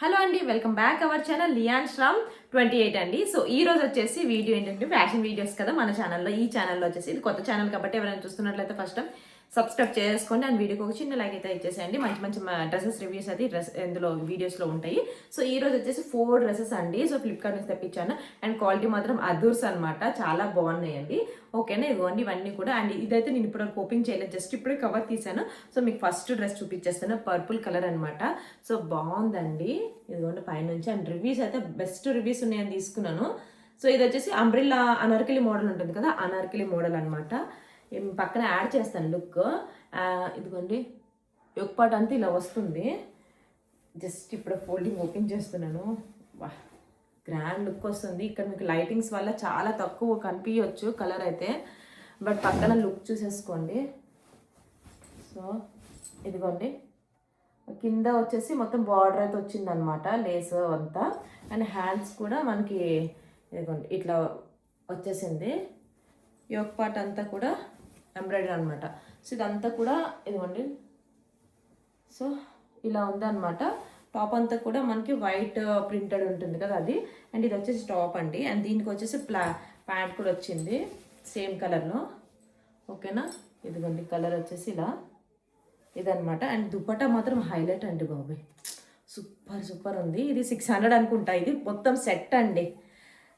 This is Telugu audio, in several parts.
హలో అండి, వెల్కమ్ బ్యాక్ అవర్ ఛానల్ లియాన్ శ్రామ్ 28 అండి. సో ఈ రోజు వచ్చేసి వీడియో ఏంటంటే ఫ్యాషన్ వీడియోస్ కదా మన ఛానల్లో. ఈ ఛానల్లో వచ్చేసి ఇది కొత్త ఛానల్ కాబట్టి ఎవరైనా చూస్తున్నట్లయితే ఫస్ట్ టైం సబ్స్క్రైబ్ చేసుకోండి అండ్ వీడియోకి ఒక చిన్న లైక్ అయితే ఇచ్చేసేయండి. మంచి మంచి డ్రెస్సెస్ రివ్యూస్ అయితే ఇందులో వీడియోస్లో ఉంటాయి. సో ఈ రోజు వచ్చేసి 4 డ్రెస్సెస్ అండి. సో ఫ్లిప్కార్ట్ నుంచి తెప్పించాను అండ్ క్వాలిటీ మాత్రం అదూర్స్ అనమాట, చాలా బాగున్నాయండి. ఓకేనా, ఇదిగోండి ఇవన్నీ కూడా. అండ్ ఇదైతే నేను ఇప్పుడు ఓపెన్ చేయలేదు, జస్ట్ ఇప్పుడే కవర్ తీసాను. సో మీకు ఫస్ట్ డ్రెస్ చూపించేస్తాను, పర్పుల్ కలర్ అనమాట. సో బాగుందండి, ఇదిగోండి పైనుంచి. అండ్ రివ్యూస్ అయితే బెస్ట్ రివ్యూస్ ఉన్నాయని తీసుకున్నాను. సో ఇది వచ్చేసి అంబ్రిల్లా అనార్కలి మోడల్ ఉంటుంది కదా, అనార్కలి మోడల్ అనమాట. పక్కన యాడ్ చేస్తాను లుక్. ఇదిగోండి యోక్ పార్ట్ అంతా ఇలా వస్తుంది. జస్ట్ ఇప్పుడు ఫోల్డింగ్ ఓపెన్ చేస్తున్నాను. వా, గ్రాండ్ లుక్ వస్తుంది. ఇక్కడ మీకు లైటింగ్స్ వల్ల చాలా తక్కువ కనిపించవచ్చు కలర్ అయితే, బట్ పక్కన లుక్ చూసేసుకోండి. సో ఇదిగోండి కింద వచ్చేసి మొత్తం బార్డర్ అయితే వచ్చింది అనమాట, లేస్ అంతా. అండ్ హ్యాండ్స్ కూడా మనకి ఇదిగోండి ఇట్లా వచ్చేసింది. యోక్ పార్ట్ అంతా కూడా ఎంబ్రాయిడరీ అనమాట. సో ఇదంతా కూడా ఇదిగోండి, సో ఇలా ఉందన్నమాట. టాప్ అంతా కూడా మనకి వైట్ ప్రింటెడ్ ఉంటుంది కదా అది. అండ్ ఇది వచ్చేసి టాప్ అండి. అండ్ దీనికి వచ్చేసి ప్యాంట్ కూడా వచ్చింది సేమ్ కలర్లో. ఓకేనా, ఇదిగోండి కలర్ వచ్చేసి ఇలా ఇదనమాట. అండ్ దుపట్టా మాత్రం హైలైట్ అండి బాబాయ్, సూపర్ సూపర్ ఉంది. ఇది 600 అనుకుంటా. ఇది మొత్తం సెట్ అండి,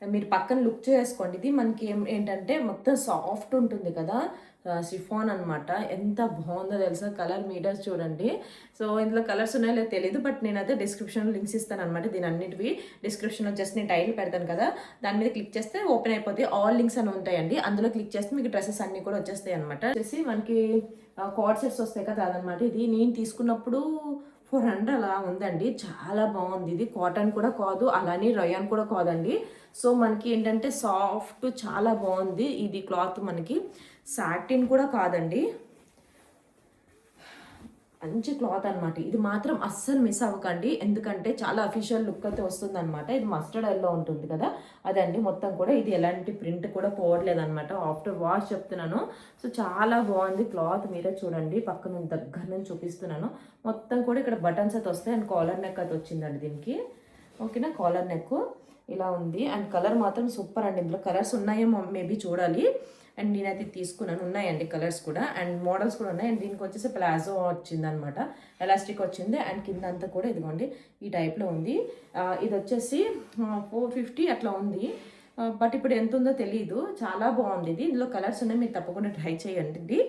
మీరు పక్కన లుక్ చేసుకోండి. ఇది మనకి ఏంటంటే మొత్తం సాఫ్ట్ ఉంటుంది కదా, షిఫాన్ అనమాట. ఎంత బాగుందో తెలుసా, కలర్ మీటర్స్ చూడండి. సో ఇందులో కలర్స్ ఉన్నాయో లేదో తెలియదు, బట్ నేనైతే డిస్క్రిప్షన్లో లింక్స్ ఇస్తాను అనమాట. దీని అన్నిటివి డిస్క్రిప్షన్లో జస్ట్ నేను టైటిల్ పెడతాను కదా, దాని మీద క్లిక్ చేస్తే ఓపెన్ అయిపోతాయి. ఆల్ లింక్స్ అని ఉంటాయండి, అందులో క్లిక్ చేస్తే మీకు డ్రెస్సెస్ అన్నీ కూడా వచ్చేస్తాయి అనమాట. వచ్చేసి మనకి కార్డ్ సెట్స్ వస్తాయి కదా అదనమాట. ఇది నేను తీసుకున్నప్పుడు 400 అలా ఉందండి, చాలా బాగుంది. ఇది కాటన్ కూడా కాదు, అలానే రయాన్ కూడా కాదండి. సో మనకి ఏంటంటే సాఫ్ట్, చాలా బాగుంది. ఇది క్లాత్ మనకి సాటిన్ కూడా కాదండి, మంచి క్లాత్ అనమాట. ఇది మాత్రం అస్సలు మిస్ అవ్వకండి, ఎందుకంటే చాలా అఫీషియల్ లుక్ అయితే వస్తుంది అనమాట. ఇది మస్టర్డ్ ఎల్లో ఉంటుంది కదా అదండి మొత్తం కూడా. ఇది ఎలాంటి ప్రింట్ కూడా పోవట్లేదు అనమాట, ఆఫ్టర్ వాష్ చెప్తున్నాను. సో చాలా బాగుంది క్లాత్, మీరే చూడండి. పక్కన దగ్గర నుంచి చూపిస్తున్నాను. మొత్తం కూడా ఇక్కడ బటన్స్ అయితే వస్తాయి. అండ్ కాలర్ నెక్ అయితే వచ్చిందండి దీనికి. ఓకేనా, కాలర్ నెక్ ఇలా ఉంది. అండ్ కలర్ మాత్రం సూపర్ అండి. ఇందులో కలర్స్ ఉన్నాయేమో మేబీ చూడాలి. అండ్ నేనైతే తీసుకున్నాను, ఉన్నాయండి కలర్స్ కూడా. అండ్ మోడల్స్ కూడా ఉన్నాయి. అండ్ దీనికి వచ్చేసి ప్లాజో వచ్చిందనమాట, ఎలాస్టిక్ వచ్చింది. అండ్ కింద అంతా కూడా ఇదిగోండి ఈ టైప్లో ఉంది. ఇది వచ్చేసి 450 అట్లా ఉంది, బట్ ఇప్పుడు ఎంత ఉందో తెలియదు. చాలా బాగుంది ఇది. ఇందులో కలర్స్ ఉన్నాయి, మీరు తప్పకుండా ట్రై చేయండి.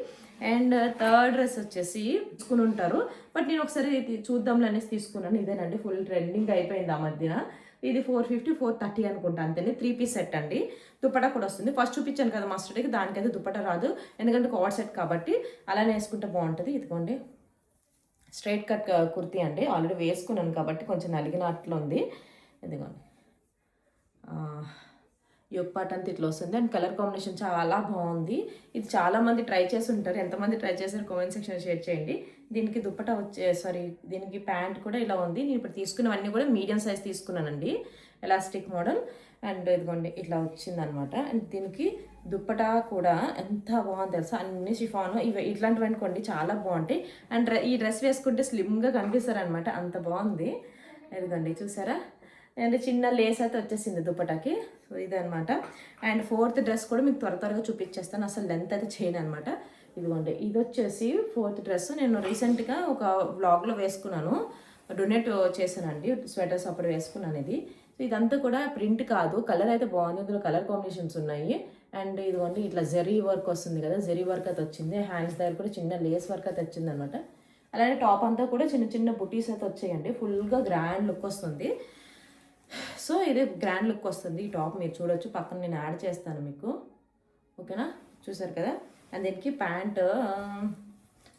అండ్ థర్డ్ డ్రెస్ వచ్చేసి తీసుకుని ఉంటారు, బట్ నేను ఒకసారి చూద్దాంలే అనేసి తీసుకున్నాను. ఇదేనండి, ఫుల్ ట్రెండింగ్ అయిపోయింది ఆ మధ్యన. ఇది 450 430 అనుకుంటా, అంతేనే. 3 పీస్ సెట్ అండి. దుపట్టా కూడా వస్తుంది. ఫస్ట్ చూపించాను కదా మస్టర్డ్కి, దానికైతే దుపట్టా రాదు, ఎందుకంటే కార్డ్ సెట్ కాబట్టి. అలానే వేసుకుంటే బాగుంటుంది. ఇదిగోండి స్ట్రైట్ కట్ కుర్తీ అండి, ఆల్రెడీ వేసుకున్నాను కాబట్టి కొంచెం నలిగినట్లు ఉంది. ఇదిగోండి యోక్ పార్ట్ అంతా ఇట్లా వస్తుంది. అండ్ కలర్ కాంబినేషన్ చాలా బాగుంది. ఇది చాలామంది ట్రై చేసి ఉంటారు, ఎంతమంది ట్రై చేశారు కామెంట్ సెక్షన్ షేర్ చేయండి. దీనికి దుపట్టా దీనికి ప్యాంట్ కూడా ఇలా ఉంది. నేను ఇప్పుడు తీసుకున్నవన్నీ కూడా మీడియం సైజ్ తీసుకున్నానండి, ఎలాస్టిక్ మోడల్. అండ్ ఇదిగోండి ఇట్లా వచ్చిందనమాట. అండ్ దీనికి దుప్పటా కూడా ఎంత బాగుంది తెలుసా, అన్ని షిఫాను ఇవి ఇట్లాంటివి అనుకోండి చాలా బాగుంటాయి. అండ్ ఈ డ్రెస్ వేసుకుంటే స్లిమ్గా కనిపిస్తారనమాట, అంత బాగుంది. ఇదిగోండి చూసారా. అండ్ చిన్న లేస్ అయితే వచ్చేసింది దుపటాకి. సో ఇదనమాట. అండ్ ఫోర్త్ డ్రెస్ కూడా మీకు త్వరగా చూపించేస్తాను, అసలు లెంత్ అయితే చేయను అనమాట. ఇదిగోండి ఇది వచ్చేసి ఫోర్త్ డ్రెస్. నేను రీసెంట్గా ఒక వ్లాగ్లో వేసుకున్నాను, డొనేట్ చేశానండి స్వెటర్స్, అప్పుడు వేసుకున్నాను ఇది. సో ఇదంతా కూడా ప్రింట్ కాదు, కలర్ అయితే బాగుంది. ఇందులో కలర్ కాంబినేషన్స్ ఉన్నాయి. అండ్ ఇదిగోండి ఇట్లా జెరీ వర్క్ వస్తుంది కదా, జెరీ వర్క్ అయితే వచ్చింది. హ్యాండ్స్ దగ్గర కూడా చిన్న లేస్ వర్క్ అయితే వచ్చింది అనమాట. అలానే టాప్ అంతా కూడా చిన్న చిన్న బుటీస్ అయితే వచ్చాయండి. ఫుల్గా గ్రాండ్ లుక్ వస్తుంది. సో ఇది గ్రాండ్ లుక్ వస్తుంది. ఈ టాప్ మీరు చూడొచ్చు, పక్కన నేను యాడ్ చేస్తాను మీకు. ఓకేనా, చూసారు కదా. అండ్ దీనికి ప్యాంట్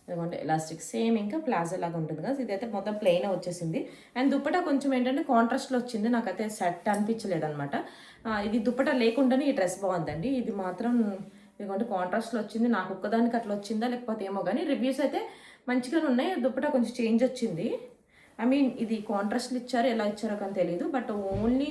ఇదిగోండి ఎలాస్టిక్ సేమ్ ఇంకా ప్లాజో లాగా ఉంటుంది కదా. ఇదైతే మొత్తం ప్లెయిన్ వచ్చేసింది. అండ్ దుప్పటా కొంచెం ఏంటంటే కాంట్రాస్ట్లో వచ్చింది, నాకైతే సెట్ అనిపించలేదు అనమాట. ఇది దుప్పటా లేకుండానే ఈ డ్రెస్ బాగుందండి. ఇది మాత్రం ఇదిగోండి కాంట్రాస్ట్లో వచ్చింది. నాకు ఒక్కదానికి అట్లా వచ్చిందా లేకపోతే ఏమో, కానీ రివ్యూస్ అయితే మంచిగానే ఉన్నాయి. దుప్పటా కొంచెం చేంజ్ వచ్చింది. ఐ మీన్ ఇది కాంట్రాస్ట్లు ఇచ్చారు, ఎలా ఇచ్చారో కానీ తెలియదు, బట్ ఓన్లీ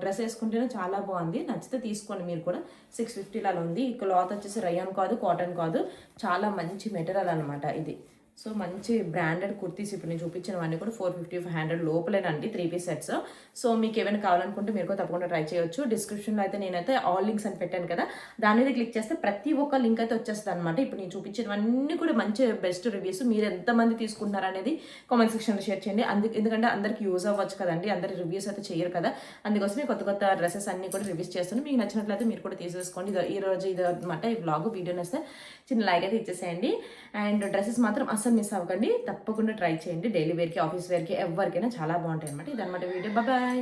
డ్రెస్ వేసుకుంటేనే చాలా బాగుంది. నచ్చితే తీసుకోండి మీరు కూడా. 650 అలా ఉంది. ఈ క్లాత్ వచ్చేసి రయాన్ కాదు, కాటన్ కాదు, చాలా మంచి మెటీరియల్ అనమాట ఇది. సో మంచి బ్రాండెడ్ కుర్తీస్ ఇప్పుడు నేను చూపించినవన్నీ కూడా 450-500 లోపలేనండి 3 పీస్ సెట్స్. సో మీకు ఏమైనా కావాలనుకుంటే మీరు కూడా తప్పకుండా ట్రై చేయొచ్చు. డిస్క్రిప్షన్లో అయితే నేనైతే ఆల్ లింక్స్ అని పెట్టాను కదా, దాని మీద క్లిక్ చేస్తే ప్రతి ఒక్క లింక్ అయితే వచ్చేస్తుంది అనమాట. ఇప్పుడు నేను చూపించినవన్నీ కూడా మంచి బెస్ట్ రివ్యూస్. మీరు ఎంతమంది తీసుకుంటున్నారు అనేది కామెంట్ సెక్షన్లో షేర్ చేయండి. ఎందుకంటే అందరికి యూజ్ అవ్వచ్చు కదండి, అందరి రివ్యూస్ అయితే చేయరు కదా. అందుకోసమే కొత్త కొత్త డ్రెస్సెస్ అన్ని కూడా రివ్యూస్ చేస్తాను. మీకు నచ్చినట్లయితే మీరు కూడా తీసేసుకోండి. ఈ రోజు ఇది అనమాట ఈ వ్లాగ్. వీడియో నచ్చితే చిన్న లైక్ అయితే ఇచ్చేసేయండి. అండ్ డ్రెస్సెస్ మాత్రం అస్సలు మిస్ అవ్వకండి, తప్పకుండా ట్రై చేయండి. డైలీ వేర్కి, ఆఫీస్ వేర్కి, ఎవరికైనా చాలా బాగుంటాయి అనమాట. ఇదన్నమాట వీడియో. బాయ్.